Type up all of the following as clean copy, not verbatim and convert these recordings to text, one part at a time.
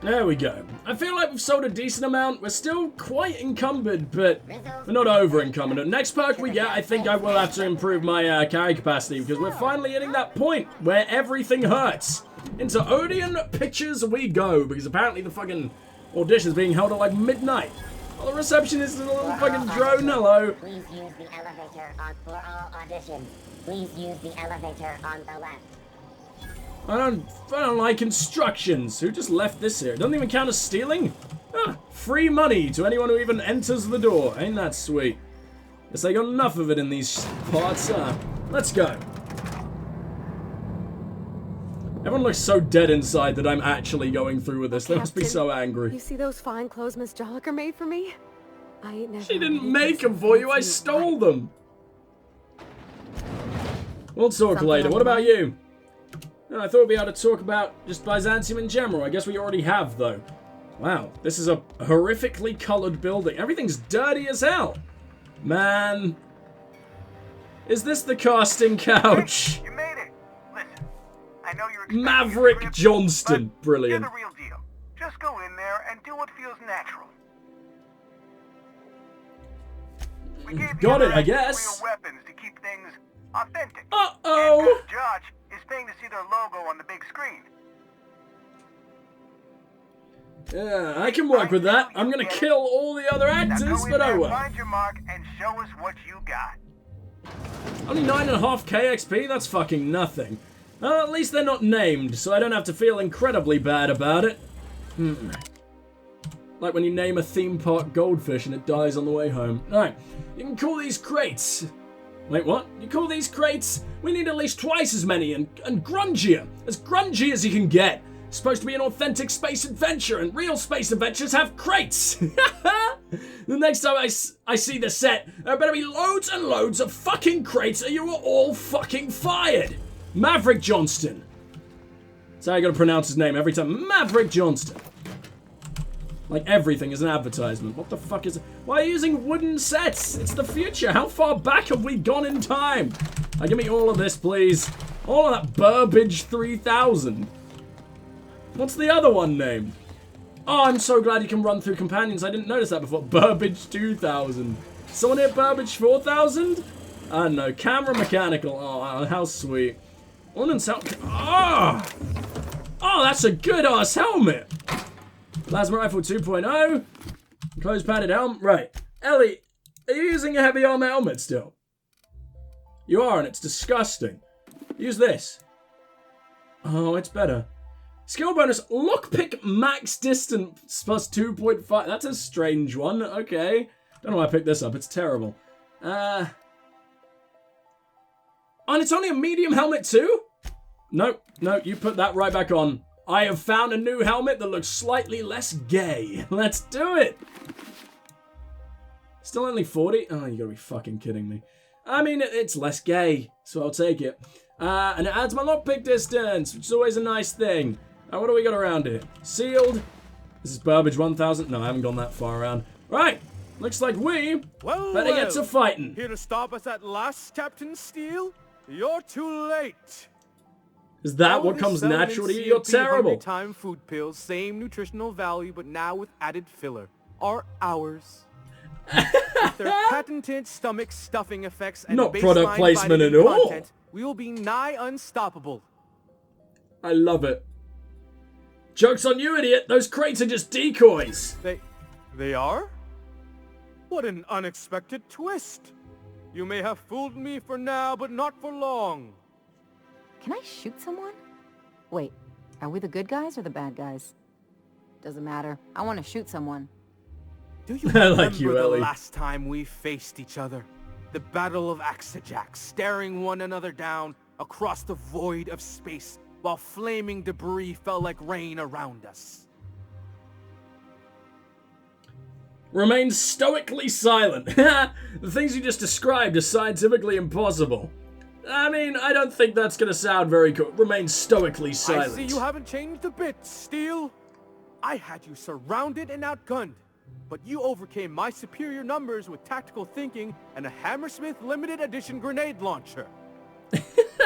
There we go. I feel like we've sold a decent amount. We're still quite encumbered, but we're not over-encumbered. Next perk we get, I think I will have to improve my carry capacity, because we're finally hitting that point where everything hurts. Into Odeon pictures we go, because apparently the fucking audition's being held at like midnight. Oh, the receptionist is a little fucking drone, hello. Please use the elevator for all auditions. Please use the elevator on the left. I don't like instructions. Who just left this here? It doesn't even count as stealing? Ah, free money to anyone who even enters the door. Ain't that sweet? Guess I got enough of it in these parts. Let's go. Everyone looks so dead inside that I'm actually going through with this. They must be so angry. You see those fine clothes Miss Jolliker made for me? I ain't never. She didn't make them for you. I stole them. We'll talk later. What about you? I thought we'd be able to talk about just Byzantium in general. I guess we already have, though. Wow, this is a horrifically colored building. Everything's dirty as hell. Man. Is this the casting couch? You made it. Listen, I know you're Maverick Johnston. Brilliant. You're the real deal. Just go in there and do what feels natural. We gave Got the it, I guess. real weapons to keep things authentic. Uh-oh. And Judge is paying to see their logo on the big screen. Yeah, I can work with that. I'm gonna kill all the other actors, but I will. Find your mark and show us what you got. Only 9.5k XP? That's fucking nothing. At least they're not named, so I don't have to feel incredibly bad about it. Like when you name a theme park goldfish and it dies on the way home. Alright, you can call these crates. Wait, what? You call these crates? We need at least twice as many and grungier. As grungy as you can get. It's supposed to be an authentic space adventure, and real space adventures have crates. The next time I see the set, there better be loads and loads of fucking crates or you are all fucking fired. Maverick Johnston. That's how I gotta pronounce his name every time. Maverick Johnston. Like everything is an advertisement. What the fuck is it? Why are you using wooden sets? It's the future. How far back have we gone in time? Give me all of this, please. All of that Burbage 3000. What's the other one named? Oh, I'm so glad you can run through companions. I didn't notice that before. Burbage 2000. Someone here Burbage 4000? I don't know. Camera mechanical. Oh, how sweet. Ordnance helmet. Oh! Oh, that's a good ass helmet. Plasma rifle 2.0. Closed padded helmet. Right. Ellie, are you using a heavy armor helmet still? You are, and it's disgusting. Use this. Oh, it's better. Skill bonus, lockpick max distance plus 2.5. That's a strange one. Okay. Don't know why I picked this up. It's terrible. And it's only a medium helmet too? No, you put that right back on. I have found a new helmet that looks slightly less gay. Let's do it. Still only 40? Oh, you gotta be fucking kidding me. I mean, it's less gay, so I'll take it. And it adds my lockpick distance, which is always a nice thing. What do we got around here? Sealed. This is Burbage 1000. No, I haven't gone that far around. Right. Looks like we better get to fighting. Here to stop us at last, Captain Steele? You're too late. Is that what comes natural to you? You're terrible. Time food pills, same nutritional value, but now with added filler, are ours. With their patented stomach stuffing effects and not product placement at all. Content, we will be nigh unstoppable. I love it. Joke's on you, idiot. Those crates are just decoys. They are? What an unexpected twist. You may have fooled me for now, but not for long. Can I shoot someone? Wait, are we the good guys or the bad guys? Doesn't matter. I want to shoot someone. Do you remember like you, Ellie. The last time we faced each other? The Battle of Axejack, staring one another down across the void of space while flaming debris fell like rain around us. Remain stoically silent. The things you just described are scientifically impossible. I mean, I don't think that's gonna sound very cool. Remain stoically silent. I see you haven't changed a bit, Steele. I had you surrounded and outgunned, but you overcame my superior numbers with tactical thinking and a Hammersmith limited edition grenade launcher.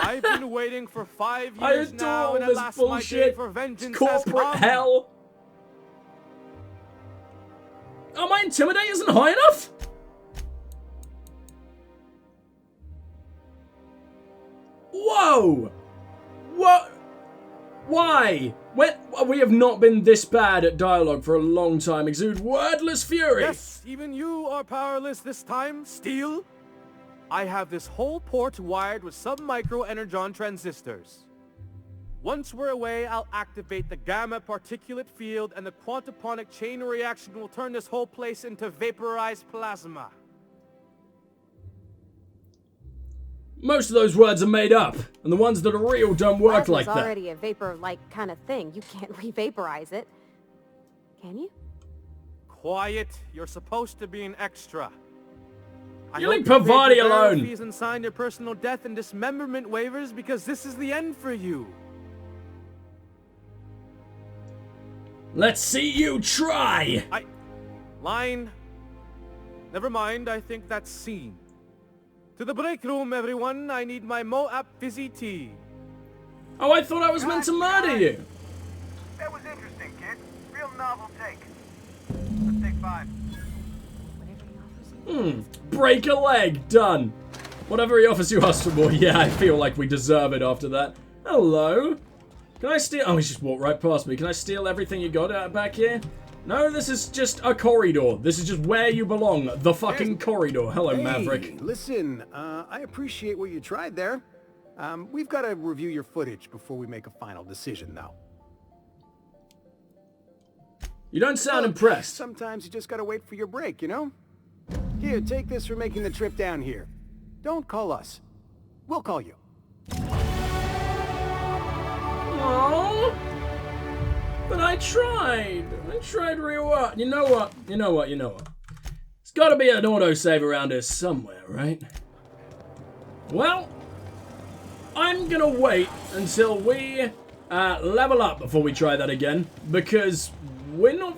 I've been waiting for 5 years now, and at last my day for vengeance has corporate come. hell. Oh, my intimidate isn't high enough? Whoa! What? Why? When we have not been this bad at dialogue for a long time. Exude wordless fury. Yes, even you are powerless this time, Steel. I have this whole port wired with sub-micro energon transistors. Once we're away, I'll activate the gamma particulate field and the quantaponic chain reaction will turn this whole place into vaporized plasma. Most of those words are made up, and the ones that are real don't work Plasma's like that. already a vapor-like kind of thing. You can't re-vaporize it. Can you? Quiet, you're supposed to be an extra. You leave Pavati alone. Fees and sign your personal death and dismemberment waivers because this is the end for you. Let's see you try! Line. Never mind, I think that's scene. To the break room, everyone. I need my Moab fizzy tea. Oh, I thought I was meant to murder you. That was interesting, kid. Real novel take. Let's take 5. Break a leg. Done. Whatever he offers you, ask for more. Yeah, I feel like we deserve it after that. Hello? Can I steal? Oh, he just walked right past me. Can I steal everything you got out back here? No, this is just a corridor. This is just where you belong. The fucking corridor. Hello, Hey, Maverick. Listen, I appreciate what you tried there. We've got to review your footage before we make a final decision, though. You don't sound Look, impressed. Sometimes you just gotta wait for your break, you know? Here, take this for making the trip down here. Don't call us. We'll call you. Aww. But I tried. I tried real well. You know what? You know what? There's gotta be an autosave around here somewhere, right? Well, I'm gonna wait until we level up before we try that again, because we're not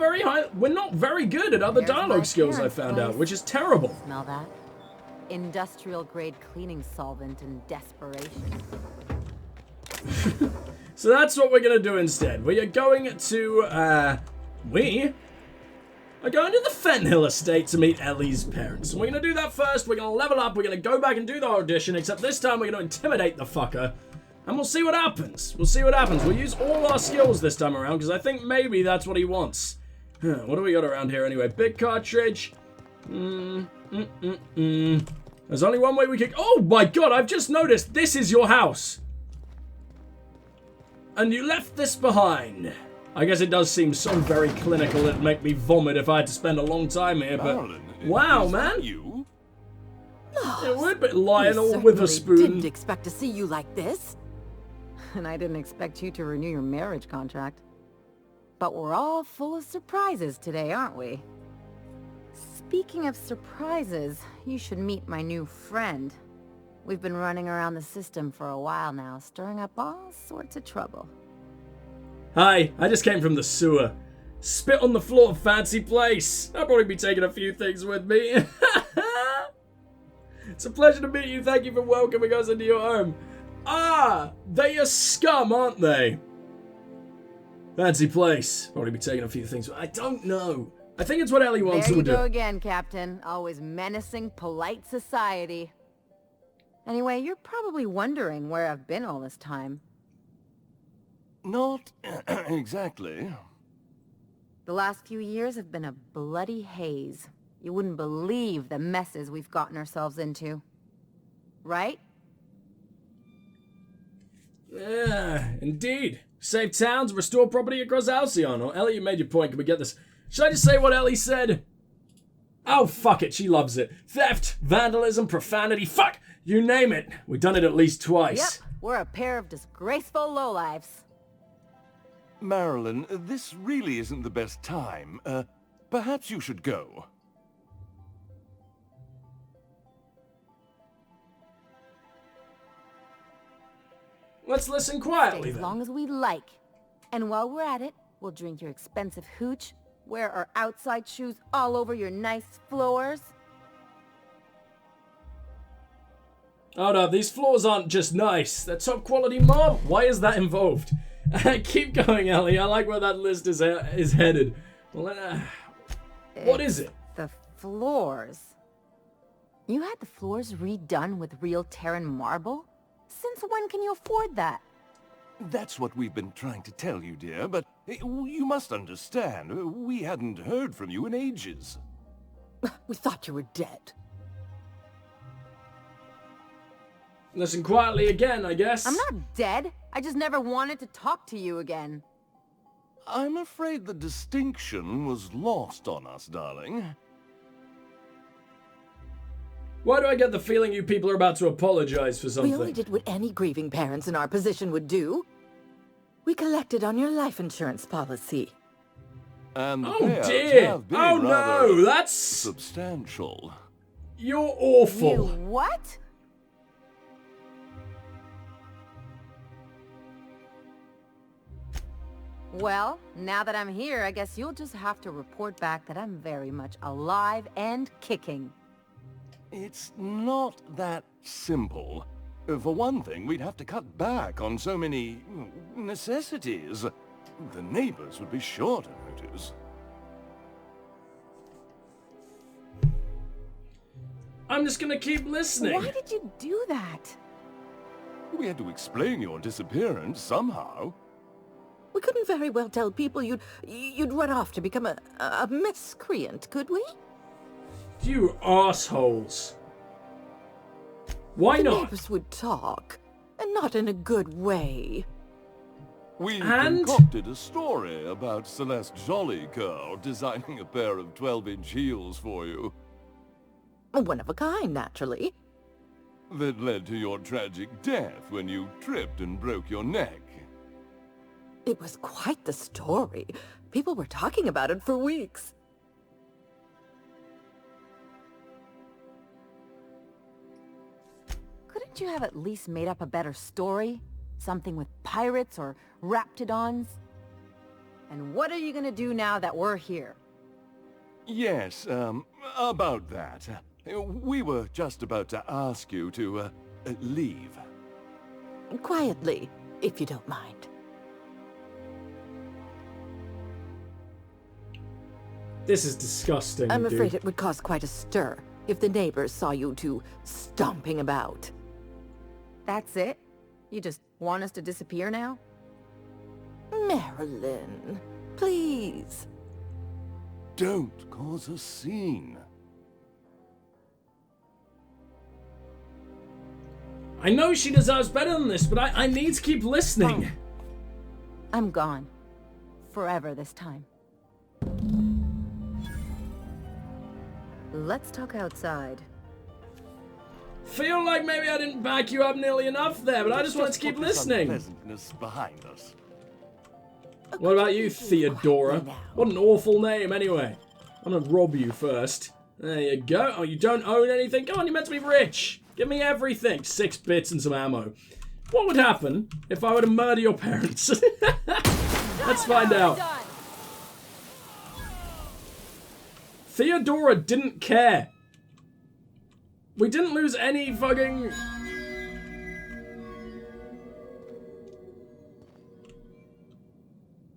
very good at other There's dialogue my skills, I parents' found out, place. which is terrible. Smell that? Industrial grade cleaning solvent and desperation. So that's what we're gonna do instead. We are going to, we are going to the Fenhill estate to meet Ellie's parents. And we're gonna do that first, we're gonna level up, we're gonna go back and do the audition, except this time we're gonna intimidate the fucker. And we'll see what happens. We'll use all our skills this time around, because I think maybe that's what he wants. What do we got around here anyway? Big cartridge. There's only one way we can... Oh my god, I've just noticed this is your house. And you left this behind. I guess it does seem so very clinical it'd make me vomit if I had to spend a long time here, but... Marilyn, wow, is that man. you? It would be lying all I with a certainly spoon. didn't expect to see you like this. And I didn't expect you to renew your marriage contract. But we're all full of surprises today, aren't we? Speaking of surprises, you should meet my new friend. We've been running around the system for a while now, stirring up all sorts of trouble. Hi, I just came from the sewer. Spit on the floor, fancy place. I'll probably be taking a few things with me. It's a pleasure to meet you. Thank you for welcoming us into your home. Ah, they are scum, aren't they? Fancy place. Probably be taking a few things. I don't know. I think it's what Ellie wants There to you do. go again, Captain. Always menacing polite society. Anyway, you're probably wondering where I've been all this time. Not exactly. The last few years have been a bloody haze. You wouldn't believe the messes we've gotten ourselves into. Right? Yeah, indeed. Save towns, restore property across Halcyon. Or Ellie, you made your point. Can we get this? Should I just say what Ellie said? Oh, fuck it. She loves it. Theft, vandalism, profanity. Fuck! You name it. We've done it at least twice. Yep, we're a pair of disgraceful lowlifes. Marilyn, this really isn't the best time. Perhaps you should go. Let's listen quietly Stay as then. long as we like. And while we're at it, we'll drink your expensive hooch, wear our outside shoes all over your nice floors. Oh no, these floors aren't just nice. They're top quality marble. Why is that involved? Keep going, Ellie. I like where that list is headed. What is it? The floors. You had the floors redone with real Terran marble? Since when can you afford that? That's what we've been trying to tell you, dear, but you must understand, we hadn't heard from you in ages. We thought you were dead. Listen quietly again, I guess. I'm not dead. I just never wanted to talk to you again. I'm afraid the distinction was lost on us, darling. Why do I get the feeling you people are about to apologize for something? We only did what any grieving parents in our position would do. We collected on your life insurance policy. And the Oh payouts dear! have been Oh no! rather That's... substantial. You're awful. You what? Well, now that I'm here, I guess you'll just have to report back that I'm very much alive and kicking. It's not that simple. For one thing, we'd have to cut back on so many necessities. The neighbors would be sure to notice. I'm just gonna keep listening. Why did you do that? We had to explain your disappearance somehow. We couldn't very well tell people you'd run off to become a miscreant, could we? You assholes. Why The not? neighbors would talk, and not in a good way. We And? concocted a story about Celeste Jollycurl designing a pair of 12-inch heels for you. One of a kind, naturally. That led to your tragic death when you tripped and broke your neck. It was quite the story. People were talking about it for weeks. Couldn't you have at least made up a better story? Something with pirates or raptidons? And what are you gonna do now that we're here? Yes, about that. We were just about to ask you to, leave. Quietly, if you don't mind. This is disgusting, I'm dude. afraid it would cause quite a stir if the neighbors saw you two stomping about. That's it? You just want us to disappear now? Marilyn, please. Don't cause a scene. I know she deserves better than this, but I need to keep listening. I'm gone. Forever this time. Let's talk outside. Feel like maybe I didn't back you up nearly enough there, but I just wanted to keep put this listening. unpleasantness behind us. What about you, Theodora? What an awful name, anyway. I'm gonna rob you first. There you go. Oh, you don't own anything? Come on, you're meant to be rich. Give me everything. 6 bits and some ammo. What would happen if I were to murder your parents? Let's find out. Theodora didn't care. We didn't lose any fucking... It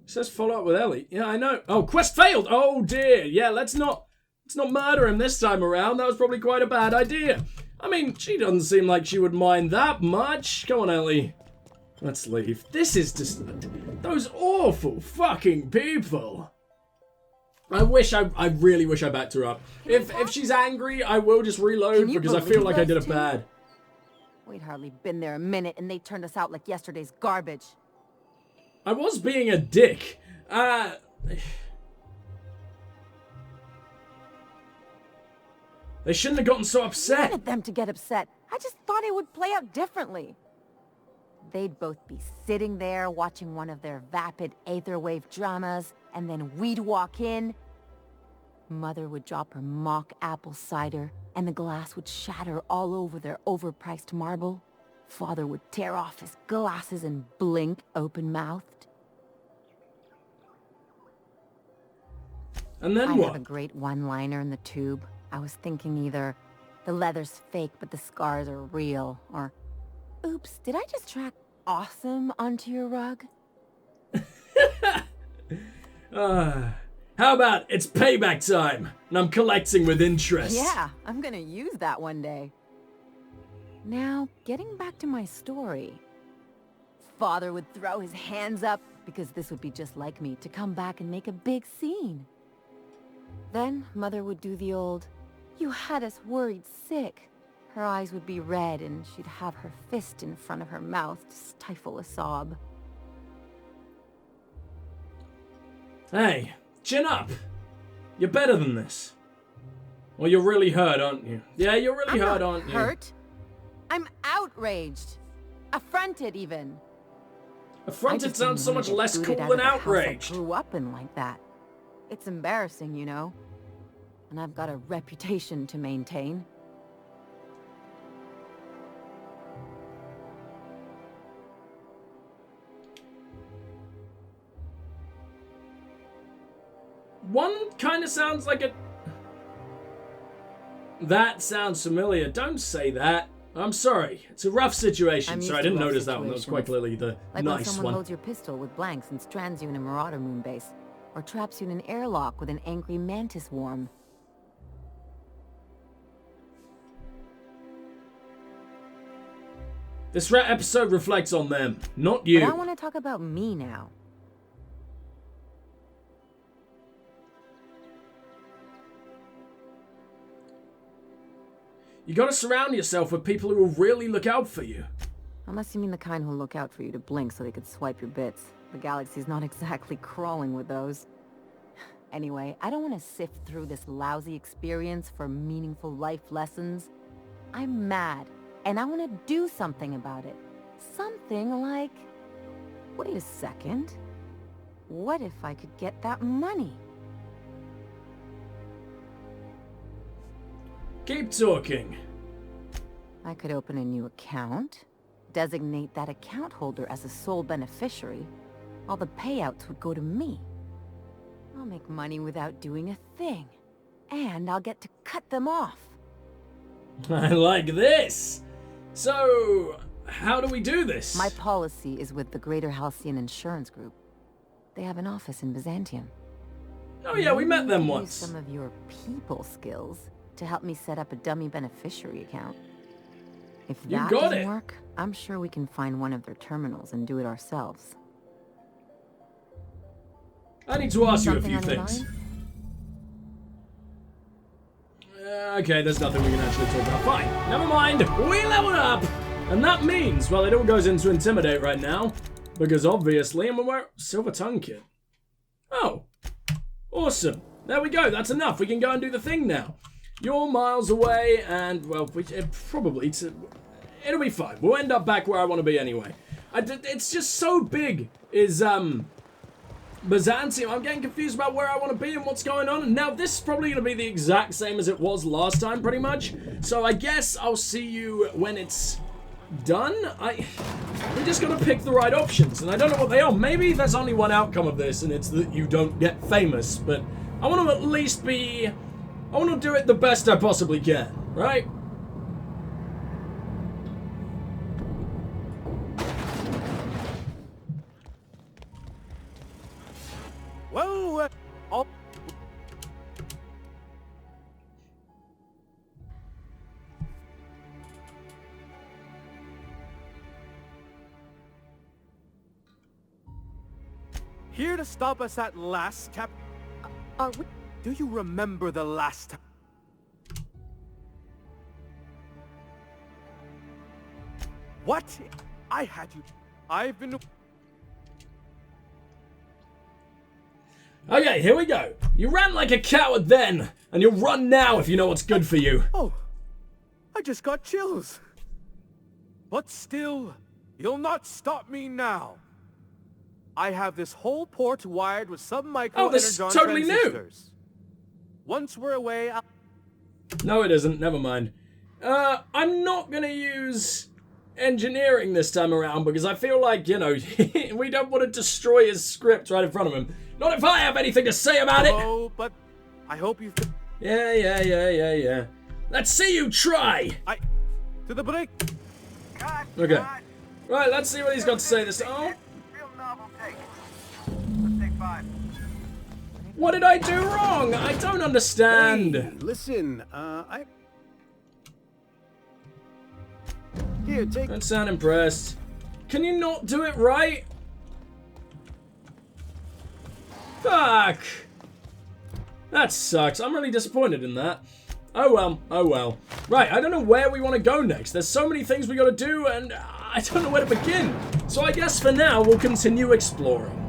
says follow up with Ellie. Yeah, I know. Oh, quest failed. Oh dear. Yeah, let's not murder him this time around. That was probably quite a bad idea. I mean, she doesn't seem like she would mind that much. Come on, Ellie. Let's leave. This is just... Those awful fucking people. I really wish I backed her up. If she's angry, I will just reload because I feel like I did it bad. We'd hardly been there a minute and they turned us out like yesterday's garbage. I was being a dick. They shouldn't have gotten so I upset. wanted them to get upset. I just thought it would play out differently. They'd both be sitting there watching one of their vapid aetherwave dramas, and then we'd walk in. Mother would drop her mock apple cider, and the glass would shatter all over their overpriced marble. Father would tear off his glasses and blink open-mouthed. And then I what? have a great one-liner in the tube. I was thinking either the leather's fake but the scars are real, or oops, did I just track awesome onto your rug? How about it's payback time, and I'm collecting with interest? Yeah, I'm gonna use that one day. Now, getting back to my story. Father would throw his hands up, because this would be just like me, to come back and make a big scene. Then, Mother would do the old, "You had us worried sick." Her eyes would be red, and she'd have her fist in front of her mouth to stifle a sob. Hey, chin up. You're better than this. Well, you're really hurt, aren't you? Yeah, you're really hurt, aren't you? Hurt? I'm outraged. Affronted, even. Affronted sounds so much less cool than outraged. I grew up in like that. It's embarrassing, you know. And I've got a reputation to maintain. One kind of sounds like a... That sounds familiar. Don't say that. I'm sorry. It's a rough situation. Sorry, I didn't notice that one. That was quite clearly the like nice when someone one. loads your pistol with blanks and strands you in a marauder moon base. Or traps you in an airlock with an angry mantis worm. This episode reflects on them, not you. But I want to talk about me now. You gotta surround yourself with people who will really look out for you. Unless you mean the kind who'll look out for you to blink so they could swipe your bits. The galaxy's not exactly crawling with those. Anyway, I don't want to sift through this lousy experience for meaningful life lessons. I'm mad, and I want to do something about it. Something like... Wait a second. What if I could get that money? Keep talking. I could open a new account, designate that account holder as a sole beneficiary. All the payouts would go to me. I'll make money without doing a thing. And I'll get to cut them off. I like this. So, how do we do this? My policy is with the Greater Halcyon Insurance Group. They have an office in Byzantium. Oh yeah, we met them Use once. some of your people skills to help me set up a dummy beneficiary account. If You that got doesn't it. work, I'm sure we can find one of their terminals and do it ourselves. I need to ask you a Something few on your things. mind? Okay, there's nothing we can actually talk about. Fine, never mind. We leveled up! And that means, well, it all goes into Intimidate right now. Because obviously, I'm aware... Silver Tongue Kit. Oh. Awesome. There we go, that's enough. We can go and do the thing now. You're miles away, and, well, it'll be fine. We'll end up back where I want to be anyway. It's just so big, is, Byzantium. I'm getting confused about where I want to be and what's going on. And now this is probably going to be the exact same as it was last time, pretty much. So I guess I'll see you when it's done. We just got to pick the right options, and I don't know what they are. Maybe there's only one outcome of this, and it's that you don't get famous. But I want to at least be... I want to do it the best I possibly can, right? Well, all... Here to stop us at last, Cap... Are we... Do you remember the last time? What? I had you... I've been... Okay, here we go. You ran like a coward then, and you'll run now if you know what's good for you. Oh, I just got chills. But still, you'll not stop me now. I have this whole port wired with some micro this is energon totally new. transistors. Once we're away, I'll... No, it isn't. Never mind. I'm not gonna use engineering this time around because I feel like, you know, we don't want to destroy his script right in front of him. Not if I have anything to say about it. Oh, but I hope you... Yeah. Let's see you try. To the break. Cut, Okay. cut. Right, let's see what he's got to say this. Oh, Real novel take. Let's take 5. What did I do wrong? I don't understand. Hey, listen, Here, take... Don't sound impressed. Can you not do it right? Fuck! That sucks. I'm really disappointed in that. Oh well, oh well. Right, I don't know where we want to go next. There's so many things we gotta do, and I don't know where to begin. So I guess for now, we'll continue exploring.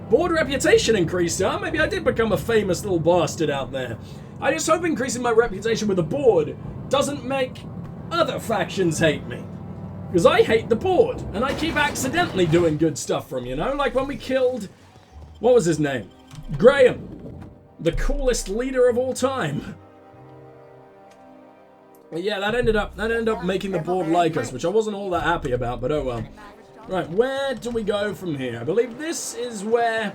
Board reputation increased, huh? Maybe I did become a famous little bastard out there. I just hope increasing my reputation with the board doesn't make other factions hate me. Because I hate the board, and I keep accidentally doing good stuff from, you know? Like when we killed... What was his name? Graham. The coolest leader of all time. But yeah, that ended up making the board like us, which I wasn't all that happy about, but oh well. Right, where do we go from here? I believe this is where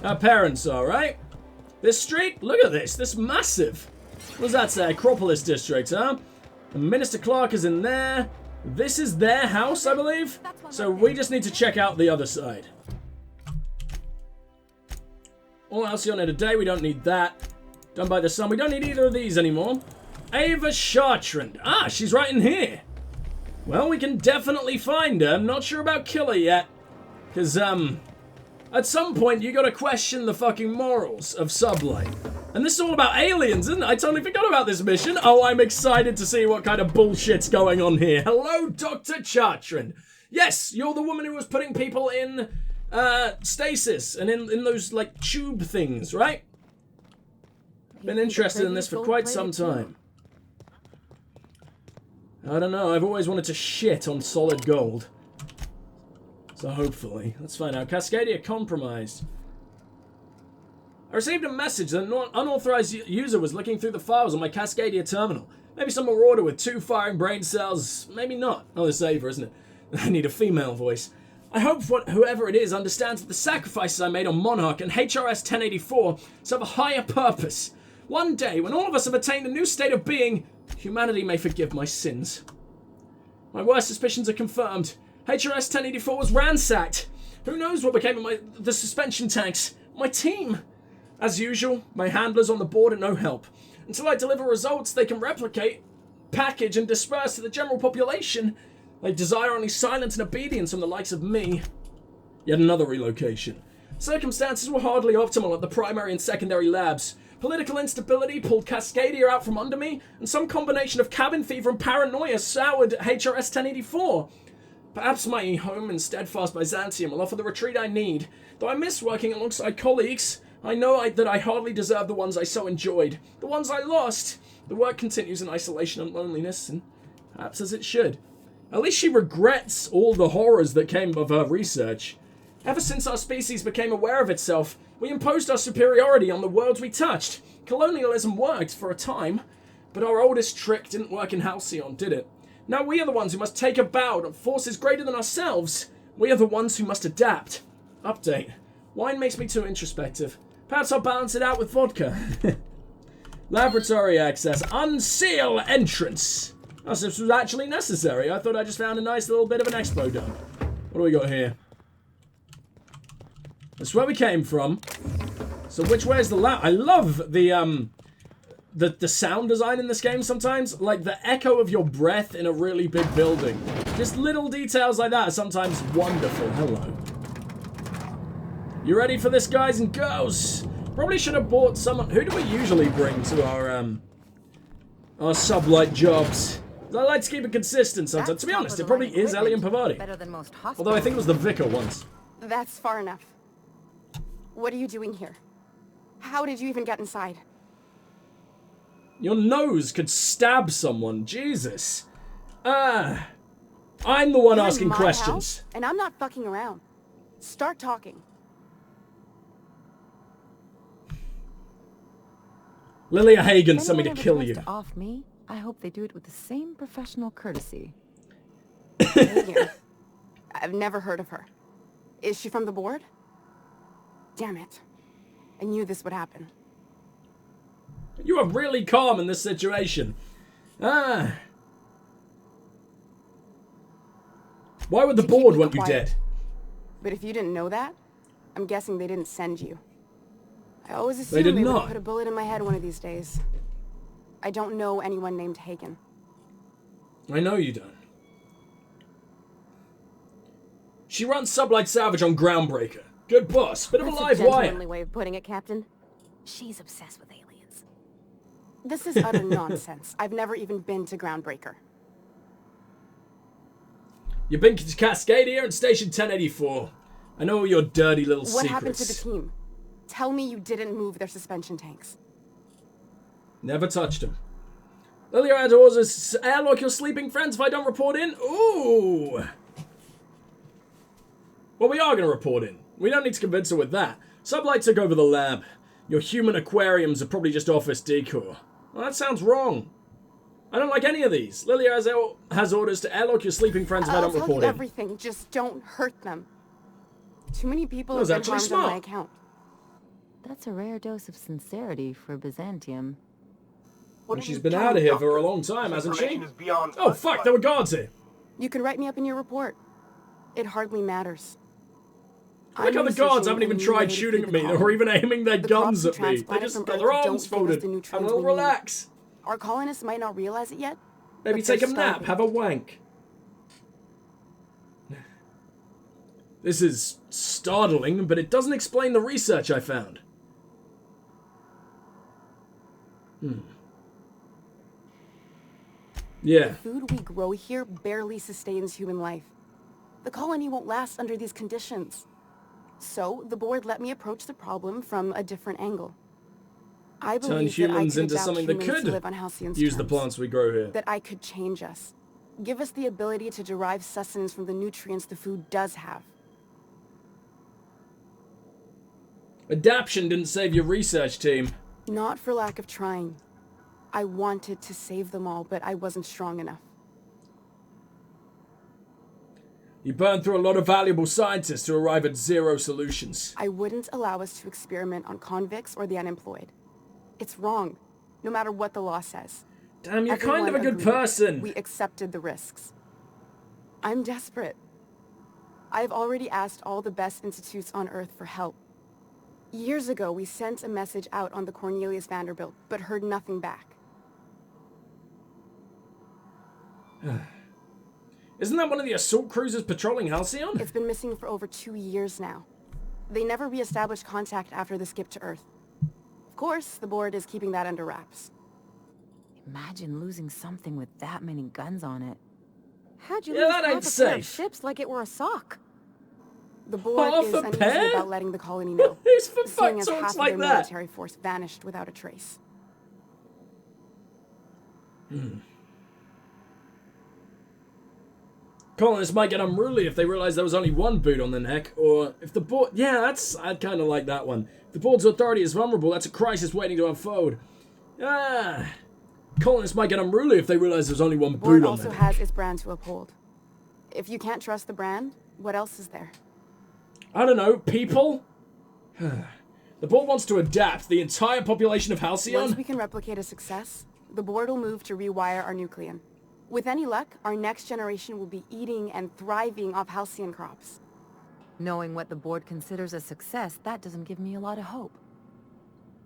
our parents are, right? This street? Look at this. This is massive. What does that say? Acropolis District, huh? And Minister Clark is in there. This is their house, I believe. So we just need to check out the other side. All Alcyone today, we don't need that. Done by the sun, we don't need either of these anymore. Ava Chartrand. Ah, she's right in here. Well, we can definitely find her. I'm not sure about Killer yet. Because, at some point, you gotta question the fucking morals of Sublight. And this is all about aliens, isn't it? I totally forgot about this mission. Oh, I'm excited to see what kind of bullshit's going on here. Hello, Dr. Chartrand. Yes, you're the woman who was putting people in, stasis and in those, like, tube things, right? Been interested in this for quite some time. I don't know, I've always wanted to shit on solid gold. So hopefully, let's find out. Cascadia compromised. I received a message that an unauthorized user was looking through the files on my Cascadia terminal. Maybe some marauder with 2 firing brain cells, maybe not. Oh, it's Ava, isn't it? I need a female voice. I hope whoever it is understands that the sacrifices I made on Monarch and HRS 1084 serve a higher purpose. One day, when all of us have attained a new state of being, humanity may forgive my sins. My worst suspicions are confirmed. HRS 1084 was ransacked. Who knows what became of the suspension tanks? My team. As usual, my handlers on the board are no help. Until I deliver results they can replicate, package, and disperse to the general population, they desire only silence and obedience from the likes of me. Yet another relocation. Circumstances were hardly optimal at the primary and secondary labs. Political instability pulled Cascadia out from under me, and some combination of cabin fever and paranoia soured HRS 1084. Perhaps my home in Steadfast Byzantium will offer the retreat I need. Though I miss working alongside colleagues, I know that I hardly deserve the ones I so enjoyed. The ones I lost. The work continues in isolation and loneliness, and perhaps as it should. At least she regrets all the horrors that came of her research. Ever since our species became aware of itself, we imposed our superiority on the worlds we touched. Colonialism worked for a time, but our oldest trick didn't work in Halcyon, did it? Now we are the ones who must take a bow to forces greater than ourselves. We are the ones who must adapt. Update. Wine makes me too introspective. Perhaps I'll balance it out with vodka. Laboratory access. Unseal entrance. Oh, so this was actually necessary. I thought I just found a nice little bit of an expo dump. What do we got here? That's where we came from. So which way is the lab? I love the sound design in this game sometimes. Like the echo of your breath in a really big building. Just little details like that are sometimes wonderful. Hello. You ready for this, guys and girls? Probably should have bought someone. Who do we usually bring to our sublight jobs? I like to keep it consistent sometimes. To be honest, it probably is Ellie and Pavati. Although I think it was the vicar once. That's far enough. What are you doing here? How did you even get inside? Your nose could stab someone. Jesus. I'm the one asking questions. House, and I'm not fucking around. Start talking. Lilia Hagen sent me to kill you. To off me, I hope they do it with the same professional courtesy. I've never heard of her. Is she from the board? Damn it. I knew this would happen. You are really calm in this situation. Why would the board want you dead? But if you didn't know that, I'm guessing they didn't send you. I always They assumed did they would not. put a bullet in my head one of these days. I don't know anyone named Hagen. I know you don't. She runs Sublight Savage on Groundbreaker. Good boss. Bit of a That's live a wire. gentlemanly way of putting it, Captain. She's obsessed with aliens. This is utter nonsense. I've never even been to Groundbreaker. You've been to Cascadia and Station 1084. I know all your dirty little What secrets. happened to the team? Tell me you didn't move their suspension tanks. Never touched them. Lilia had orders to airlock your sleeping friends if I don't report in. Ooh. Well, we are going to report in. We don't need to convince her with that. Sublight took over the lab. Your human aquariums are probably just office decor. Well, that sounds wrong. I don't like any of these. Lilia has orders to airlock your sleeping friends if I don't I'll tell report you in. everything. Just don't hurt them. Too many people That was have been actually harmed on smart. my account. That's a rare dose of sincerity for Byzantium. And she's been out of here for a long time, hasn't she? Oh, fuck, there were guards here. You can write me up in your report. It hardly matters. I like how the guards haven't even tried shooting at me or even aiming their guns at me. They just got their arms folded and will relax. Our colonists might not realize it yet. Maybe but they're take a nap, starving. have a wank. This is startling, but it doesn't explain the research I found. Yeah. The food we grow here barely sustains human life. The colony won't last under these conditions. So, the board let me approach the problem from a different angle. I Turn believe that I humans could into adapt something that humans could to live on Halcyon's use the terms. plants we grow here. That I could change us. Give us the ability to derive sustenance from the nutrients the food does have. Adaption didn't save your research team. Not for lack of trying. I wanted to save them all, but I wasn't strong enough. You burned through a lot of valuable scientists to arrive at zero solutions. I wouldn't allow us to experiment on convicts or the unemployed. It's wrong, no matter what the law says. Damn, you're kind of a good Everyone agreed. person. We accepted the risks. I'm desperate. I've already asked all the best institutes on Earth for help. Years ago, we sent a message out on the Cornelius Vanderbilt, but heard nothing back. Isn't that one of the assault cruisers patrolling Halcyon? It's been missing for over 2 years now. They never re-established contact after the skip to Earth. Of course, the board is keeping that under wraps. Imagine losing something with that many guns on it. How'd you Yeah, lose that half ain't a pair of safe. ships like it were a sock? The board Half is a uneasy pair? about letting the colony know, Who's for seeing fuck as talks half like of their that? military force vanished without a trace. Colonists might get unruly if they realize there was only one boot on their neck, or if the board... Yeah, I'd kind of like that one. If the board's authority is vulnerable, that's a crisis waiting to unfold. Colonists might get unruly if they realize there's only one The boot board on also their neck. has its brand to uphold. If you can't trust the brand, what else is there? I don't know, people? The board wants to adapt the entire population of Once Halcyon? we can replicate a success, the board will move to rewire our nucleon. With any luck, our next generation will be eating and thriving off Halcyon crops. Knowing what the board considers a success, that doesn't give me a lot of hope.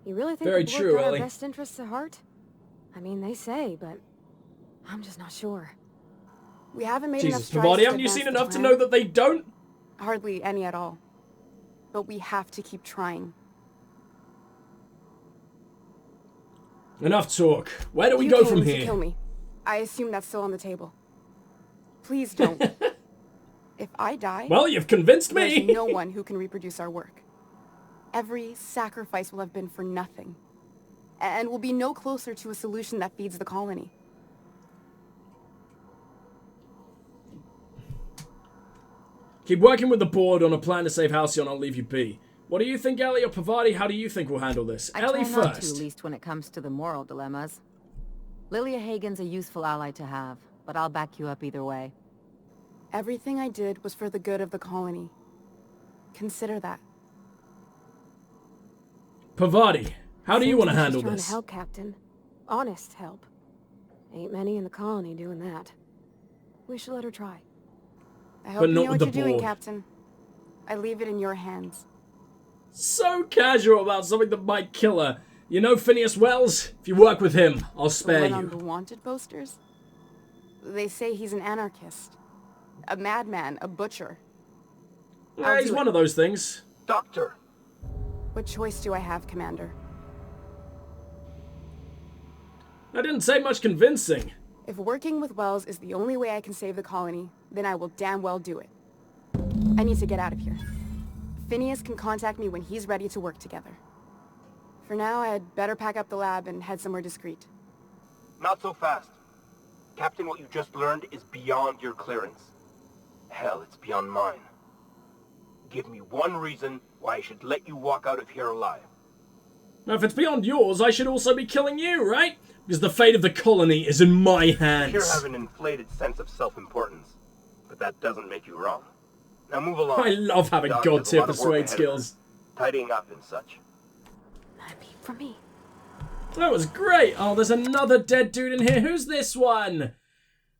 You really think Very the board true, got Ellie. our best interests at heart? I mean, they say, but I'm just not sure. We haven't made enough Jesus, strides Pavati, to haven't you advance seen the enough to plan. know that they don't? Hardly any at all. But we have to keep trying. Enough talk. Where do we You go came from to here? kill me. I assume that's still on the table. Please don't. If I die, Well, you've convinced there's me. no one who can reproduce our work. Every sacrifice will have been for nothing. And we'll be no closer to a solution that feeds the colony. Keep working with the board on a plan to save Halcyon, I'll leave you be. What do you think, Ellie or Pavati? How do you think we'll handle this? I Ellie try not to, at first. least when it comes to the moral dilemmas. Lilia Hagen's a useful ally to have, but I'll back you up either way. Everything I did was for the good of the colony. Consider that. Pavati, how do you Seems want to like she's handle trying this? to help, Captain. Honest help. Ain't many in the colony doing that. We should let her try. I hope But you not know with what the you're doing, board. Captain. I leave it in your hands. So casual about something that might kill her. You know Phineas Wells? If you work with him, I'll spare The one on you. the wanted posters? They say he's an anarchist. A madman, a butcher. Yeah, he's one of those things. Doctor! What choice do I have, Commander? I didn't say much convincing. If working with Wells is the only way I can save the colony, then I will damn well do it. I need to get out of here. Phineas can contact me when he's ready to work together. For now, I'd better pack up the lab and head somewhere discreet. Not so fast. Captain, what you just learned is beyond your clearance. Hell, it's beyond mine. Give me one reason why I should let you walk out of here alive. Now, if it's beyond yours, I should also be killing you, right? Because the fate of the colony is in my hands. You have an inflated sense of self-importance, but that doesn't make you wrong. Now move along. I love having god-tier persuade skills. Tidying up and such. That'd be for me. That was great. Oh, there's another dead dude in here. Who's this one?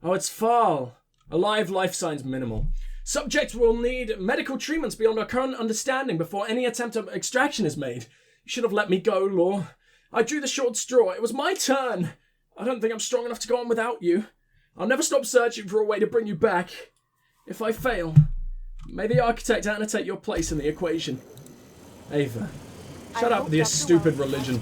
Oh, it's Farl. Alive, life signs minimal. Subject will need medical treatments beyond our current understanding before any attempt at extraction is made. You should have let me go, Law. I drew the short straw. It was my turn. I don't think I'm strong enough to go on without you. I'll never stop searching for a way to bring you back. If I fail, may the architect annotate your place in the equation. Ava, shut up with your stupid religion.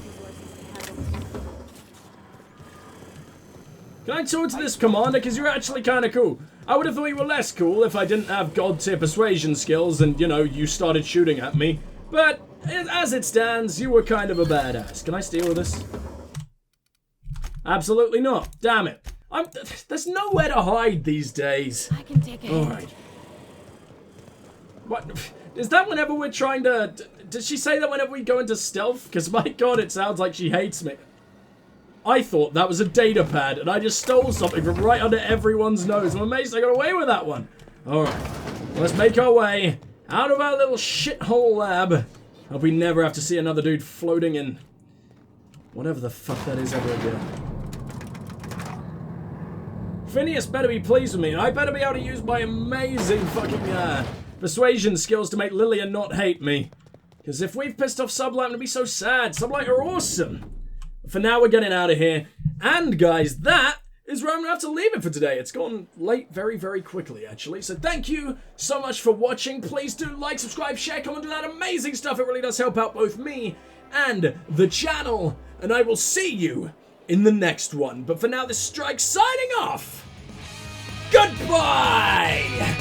Can I talk to this commander? Because you're actually kind of cool. I would have thought you were less cool if I didn't have god-tier persuasion skills and, you know, you started shooting at me. But as it stands, you were kind of a badass. Can I steal this? Absolutely not. Damn it. There's nowhere to hide these days. I can take a hit. Alright. What? Is that whenever we're trying to... Did she say that whenever we go into stealth? Because my god, it sounds like she hates me. I thought that was a data pad, and I just stole something from right under everyone's nose. I'm amazed I got away with that one. Alright. Let's make our way out of our little shithole lab. Hope we never have to see another dude floating in whatever the fuck that is ever again. Phineas better be pleased with me, and I better be able to use my amazing fucking persuasion skills to make Lillian not hate me. Because if we've pissed off Sublight, I'm gonna be so sad. Sublight are awesome. But for now, we're getting out of here. And guys, that is where I'm gonna have to leave it for today. It's gone late very, very quickly, actually. So thank you so much for watching. Please do like, subscribe, share, comment, do that amazing stuff. It really does help out both me and the channel. And I will see you in the next one. But for now, this is Strike signing off. Goodbye!